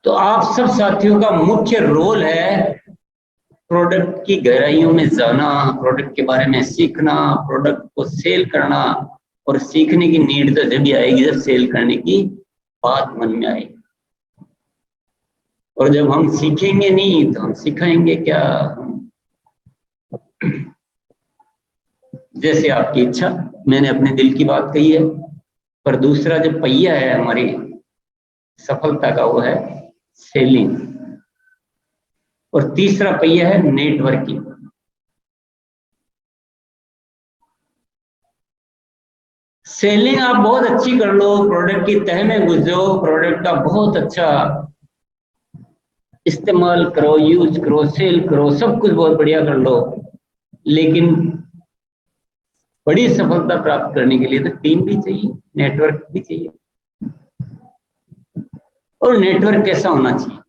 तो आप सब साथियों का मुख्य रोल है प्रोडक्ट की गहराइयों में जाना, प्रोडक्ट के बारे में सीखना, प्रोडक्ट को सेल करना। और सीखने की नीड तो जब भी आएगी जब सेल करने की बात मन में आएगी। और जब हम सीखेंगे नहीं तो हम सिखाएंगे क्या? जैसे आपकी इच्छा, मैंने अपने दिल की बात कही है। पर दूसरा जो पहिया है हमारी सफलता का वो है सेलिंग। और तीसरा पहिया है नेटवर्किंग। सेलिंग आप बहुत अच्छी कर लो, प्रोडक्ट की तह में घुस जाओ, प्रोडक्ट का बहुत अच्छा इस्तेमाल करो, यूज करो, सेल करो, सब कुछ बहुत बढ़िया कर लो। लेकिन बड़ी सफलता प्राप्त करने के लिए तो टीम भी चाहिए, नेटवर्क भी चाहिए। और नेटवर्क कैसा होना चाहिए?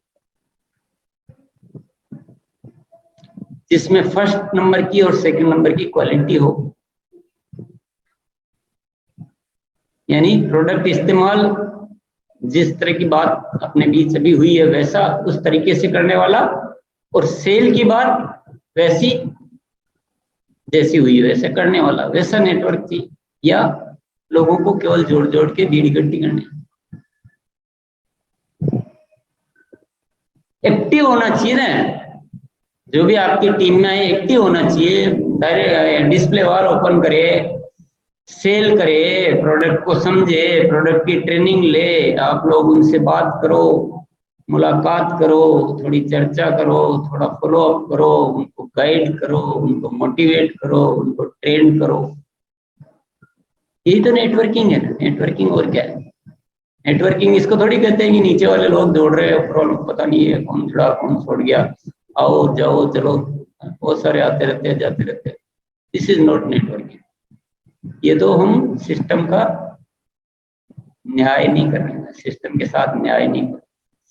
जिसमें फर्स्ट नंबर की और सेकंड नंबर की क्वालिटी हो। यानी प्रोडक्ट इस्तेमाल जिस तरह की बात अपने बीच अभी हुई है वैसा उस तरीके से करने वाला, और सेल की बात वैसी जैसी हुई वैसे करने वाला, वैसा नेटवर्क चाहिए। या लोगों को केवल जोड़ जोड़ के भीड़ इकट्ठी करनी। एक्टिव होना चाहिए ना, जो भी आपकी टीम में है एक्टिव होना चाहिए। डायरेक्ट डिस्प्ले वॉल ओपन करे, सेल करे, प्रोडक्ट को समझे, प्रोडक्ट की ट्रेनिंग ले, आप लोग उनसे बात करो, मुलाकात करो, थोड़ी चर्चा करो, थोड़ा फॉलो अप करो, उनको गाइड करो, उनको मोटिवेट करो, उनको ट्रेन करो। यही तो नेटवर्किंग है। नेटवर्किंग और क्या है? नेटवर्किंग इसको थोड़ी कहते हैं कि नीचे वाले लोग दौड़ रहे हैं, ऊपर वालों को पता नहीं है कौन जुड़ा कौन छोड़ गया, आओ जाओ चलो, बहुत सारे आते रहते हैं जाते रहते हैं। This is not networking. ये तो हम सिस्टम का न्याय नहीं कर रहे हैं, सिस्टम के साथ न्याय नहीं कर रहे।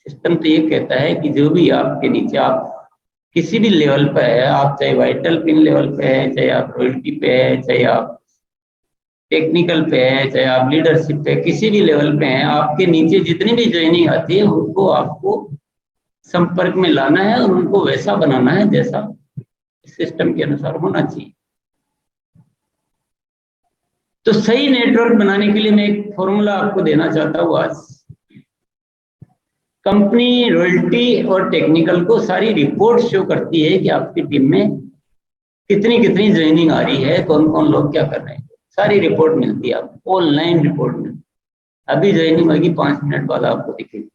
सिस्टम तो ये कहता है कि जो भी आपके नीचे आप किसी भी लेवल पे है, आप चाहे वाइटल पिन लेवल पे है, चाहे आप रॉयल्टी पे है, चाहे आप टेक्निकल पे है, चाहे आप लीडरशिप पे, किसी भी लेवल पे हैं, आपके नीचे जितनी भी ज्वाइनिंग आती है उनको आपको संपर्क में लाना है और उनको वैसा बनाना है जैसा सिस्टम के अनुसार होना चाहिए। तो सही नेटवर्क बनाने के लिए मैं एक फॉर्मूला आपको देना चाहता हूँ आज। कंपनी रॉयल्टी और टेक्निकल को सारी रिपोर्ट शो करती है कि आपकी टीम में कितनी कितनी ज्वाइनिंग आ रही है, कौन कौन लोग क्या कर रहे हैं, सारी रिपोर्ट मिलती है आपको, ऑनलाइन रिपोर्ट मिलती है। अभी ज्वाइनिंग होगी 5 मिनट बाद आपको दिखेगी।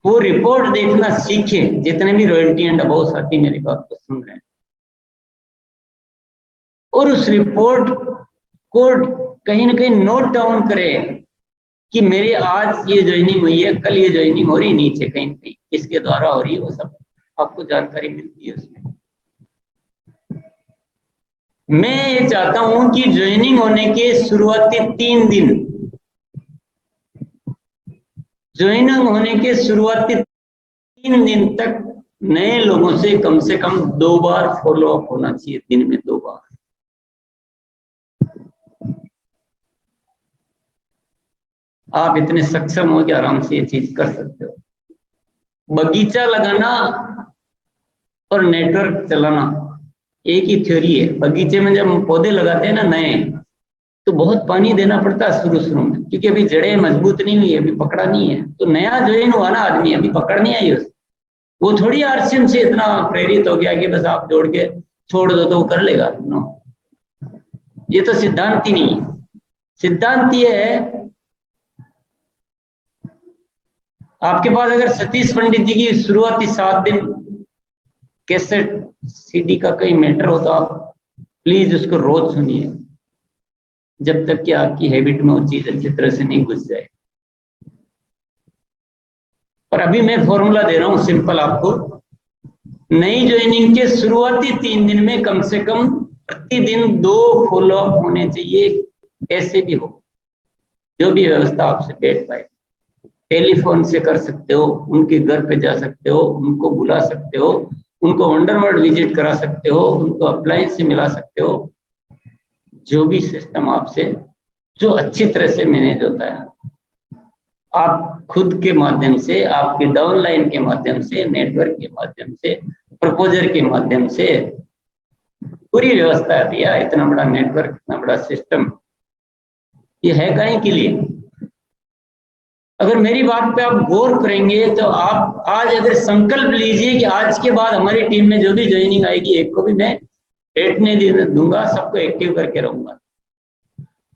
वो रिपोर्ट देखना सीखे, जितने भी रॉयल्टी एंड अबाउ साथी मेरी बात को सुन रहे हैं, और उस रिपोर्ट को कहीं ना कहीं नोट डाउन करें कि मेरी आज ये ज्वाइनिंग हुई है, कल ये ज्वाइनिंग हो रही, नीचे कहीं ना कहीं किसके द्वारा हो रही है, वो सब आपको जानकारी मिलती है उसमें। मैं ये चाहता हूं कि ज्वाइनिंग होने के शुरुआती 3 दिन, ज्वाइनिंग होने के शुरुआती 3 दिन तक नए लोगों से कम 2 बार फॉलो अप होना चाहिए, दिन में 2 बार। आप इतने सक्षम हो कि आराम से ये चीज कर सकते हो। बगीचा लगाना और नेटवर्क चलाना एक ही थ्योरी है। बगीचे में जब हम पौधे लगाते हैं ना नए, तो बहुत पानी देना पड़ता है शुरू शुरू में, क्योंकि अभी जड़ें मजबूत नहीं हुई, अभी पकड़ा नहीं है। तो नया ज्वाइन हुआ ना आदमी, अभी पकड़ नहीं आई उसको, वो थोड़ी आर्सिन से इतना प्रेरित हो गया कि बस आप जोड़ के छोड़ दो तो वो कर लेगा। नो, ये तो सिद्धांत ही नहीं है। सिद्धांत ये है, आपके पास अगर सतीश पंडित जी की शुरुआती 7 दिन कैसेट सीडी का कहीं मैटर हो तो आप प्लीज उसको रोज सुनिए, जब तक कि आपकी हैबिट में वो चीज अच्छी तरह से नहीं घुस जाए। पर अभी मैं फॉर्मूला दे रहा हूं सिंपल आपको। नई ज्वाइनिंग के शुरुआती 3 दिन में कम से कम प्रतिदिन 2 फॉलो अप होने चाहिए, कैसे भी हो, जो भी व्यवस्था आपसे बैठ पाए। टेलीफोन से कर सकते हो, उनके घर पे जा सकते हो, उनको बुला सकते हो, उनको वंडरवर्ल्ड विजिट करा सकते हो, उनको अप्लायंस से मिला सकते हो, जो भी सिस्टम आपसे जो अच्छी तरह से मैनेज होता है आप खुद के माध्यम से, आपके डाउनलाइन के माध्यम से, नेटवर्क के माध्यम से, प्रपोजर के माध्यम से पूरी व्यवस्था दिया। इतना बड़ा नेटवर्क, इतना बड़ा सिस्टम, ये है कहीं के लिए? अगर मेरी बात पे आप गौर करेंगे तो आप आज अगर संकल्प लीजिए कि आज के बाद हमारी टीम में जो भी ज्वाइनिंग आएगी, एक को भी मैं रेट नहीं दूंगा, सबको एक्टिव करके रहूंगा।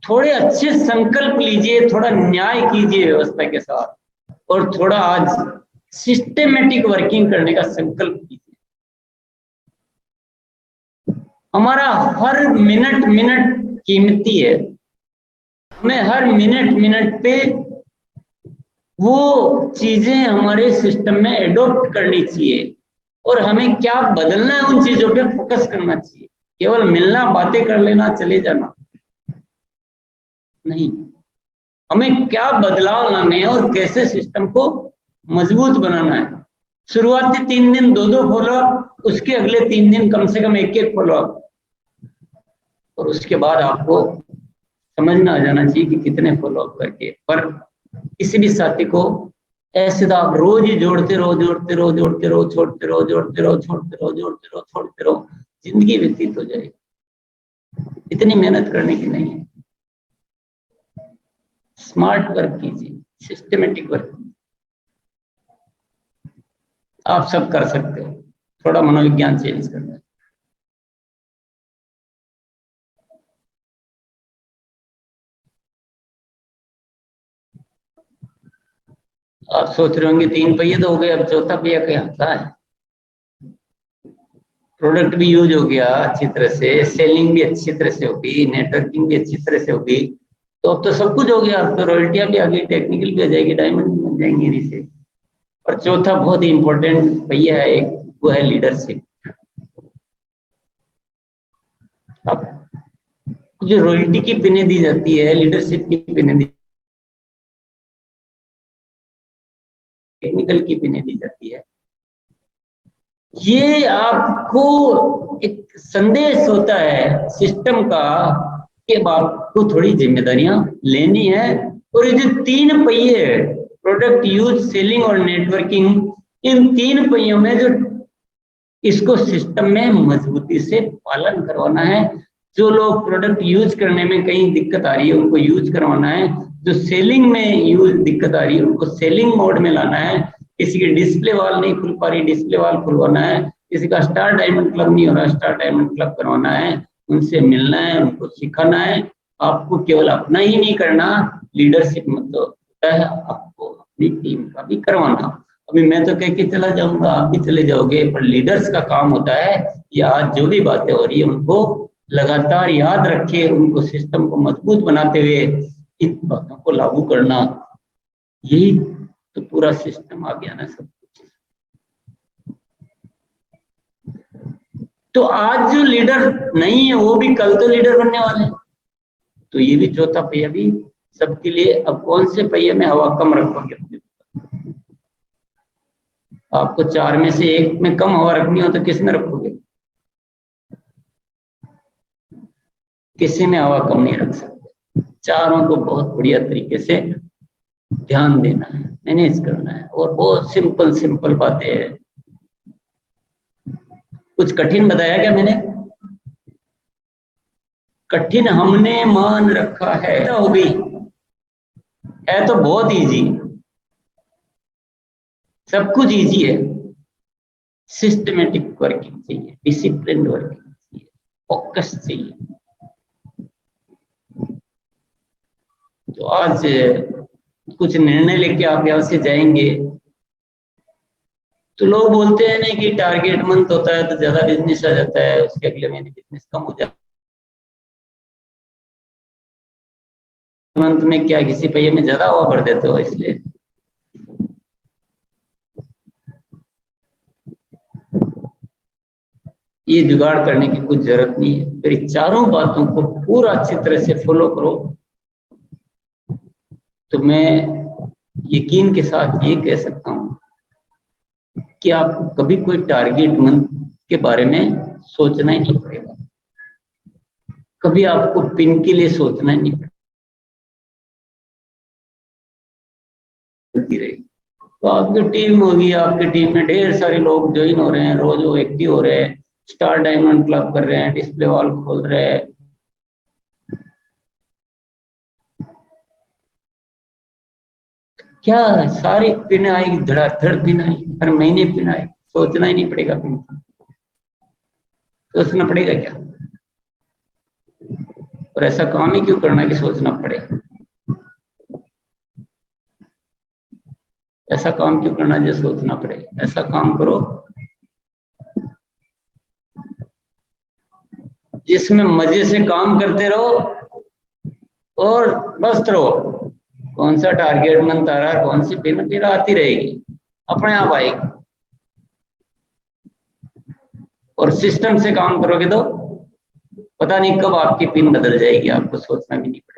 थोड़े अच्छे संकल्प लीजिए, थोड़ा न्याय कीजिए व्यवस्था के साथ, और थोड़ा आज सिस्टेमेटिक वर्किंग करने का संकल्प कीजिए। हमारा हर मिनट मिनट कीमती है, हमें हर मिनट मिनट पे वो चीजें हमारे सिस्टम में एडॉप्ट करनी चाहिए, और हमें क्या बदलना है उन चीजों पे फोकस करना चाहिए। केवल मिलना, बातें कर लेना, चले जाना नहीं, हमें क्या बदलाव लाने हैं और कैसे सिस्टम को मजबूत बनाना है। शुरुआती 3 दिन 2-2 फॉलोअप, उसके अगले 3 दिन कम से कम 1-1 फॉलोअप, और उसके बाद आपको समझना आ जाना चाहिए कि कितने फॉलोअप करके। पर किसी भी साथी को ऐसे तो आप रोज ही जोड़ते रहो, जोड़ते रहो, जोड़ते रहो, छोड़ते रहो, जोड़ते रहो, छोड़ते रहो, जोड़ते रहो, छोड़ते रहो, जिंदगी व्यतीत हो जाएगी। इतनी मेहनत करने की नहीं है। स्मार्ट वर्क कीजिए, सिस्टमेटिक वर्क आप सब कर सकते हो। थोड़ा मनोविज्ञान चेंज करना है। आप सोच रहे होंगे 3 पहिए तो हो गए, अब चौथा पहिया क्या आता है? प्रोडक्ट भी यूज हो गया अच्छी तरह से, सेलिंग भी अच्छी तरह से होगी, नेटवर्किंग भी अच्छी तरह से होगी, तो अब तो सब कुछ हो गया। अब तो रॉयल्टियां भी आ गई, टेक्निकल भी आ जाएगी, डायमंड भी बन जाएंगे इन्हीं से। और चौथा बहुत ही इंपॉर्टेंट पहिया है एक, वो है लीडरशिप। अब जो रॉयल्टी की पिनें दी जाती है, लीडरशिप की पिनें दी, टेक्निकल की पिनें दी जाती है, ये आपको एक संदेश होता है सिस्टम का कि आपको थोड़ी जिम्मेदारियां लेनी है। और ये जो 3 पहिए है, प्रोडक्ट यूज, सेलिंग और नेटवर्किंग, इन 3 पहियों में जो इसको सिस्टम में मजबूती से पालन करवाना है। जो लोग प्रोडक्ट यूज करने में कहीं दिक्कत आ रही है उनको यूज करवाना है, जो सेलिंग में यूज दिक्कत आ रही है उनको सेलिंग मोड में लाना है। किसी की डिस्प्ले वॉल नहीं खुल पा रही, डिस्प्ले वॉल खुलवाना है। किसी का स्टार डायमंड क्लब नहीं हो रहा, स्टार डायमंड क्लब करवाना है। उनसे मिलना है, उनको सिखाना है। आपको केवल अपना ही नहीं करना, लीडरशिप मतलब होता है आपको अपनी टीम का भी करवाना। अभी मैं तो कह के चला जाऊंगा, आप भी चले जाओगे, पर लीडर्स का काम होता है कि आज जो भी बातें हो रही है उनको लगातार याद रखे, उनको सिस्टम को मजबूत बनाते हुए इन बातों को लागू करना। यही तो पूरा सिस्टम आ गया ना सब कुछ। तो आज जो लीडर नहीं है वो भी कल तो लीडर बनने वाले हैं। तो ये भी चौथा पहिया भी सबके लिए। अब कौन से पहिए में हवा कम रखोगे? आपको 4 में से 1 में कम हवा रखनी हो तो किस में रखोगे? किसी में हवा कम नहीं रख सकते। चारों को बहुत बढ़िया तरीके से ध्यान देना है, मैनेज करना है, और बहुत सिंपल सिंपल बातें हैं। कुछ कठिन बताया क्या मैंने? कठिन हमने मान रखा है तो हो गई, है तो बहुत इजी, सब कुछ इजी है। सिस्टमेटिक वर्किंग चाहिए, डिसिप्लिन वर्किंग चाहिए, फोकस चाहिए। तो आज कुछ निर्णय लेके आप यहाँ से जाएंगे तो लोग बोलते हैं ना कि टारगेट मंथ होता है तो ज्यादा बिजनेस आ जाता है, उसके अगले महीने बिजनेस कम हो जाता है। मंथ में क्या किसी पहिए में ज्यादा हवा भर देते हो? इसलिए ये जुगाड़ करने की कुछ जरूरत नहीं है। फिर चारों बातों को पूरा अच्छी तरह से फॉलो करो तो मैं यकीन के साथ ये कह सकता हूं कि आपको कभी कोई टारगेट मंथ के बारे में सोचना ही नहीं पड़ेगा। कभी आपको पिन के लिए सोचना ही नहीं पड़ेगा। चलती रहेगी। तो आपकी टीम होगी, आपकी टीम में ढेर सारे लोग ज्वाइन हो रहे हैं, रोज वो एक्टिव हो रहे हैं, स्टार डायमंड क्लब कर रहे हैं, डिस्प्ले वॉल खोल रहे हैं। क्या सारी पिन आएगी, धड़ाधड़ पिन आएगी, हर महीने पिन आएगी, सोचना ही नहीं पड़ेगा पिन, सोचना पड़ेगा क्या? और ऐसा काम ही क्यों करना कि सोचना पड़े? ऐसा काम क्यों करना जो सोचना पड़े? ऐसा काम करो जिसमें मजे से काम करते रहो और मस्त रहो। कौन सा टारगेट बनता रहा, कौन सी पिन फिर आती रहेगी, अपने आप आएगी। और सिस्टम से काम करोगे तो पता नहीं कब आपकी पिन बदल जाएगी, आपको सोचना भी नहीं पड़ेगा।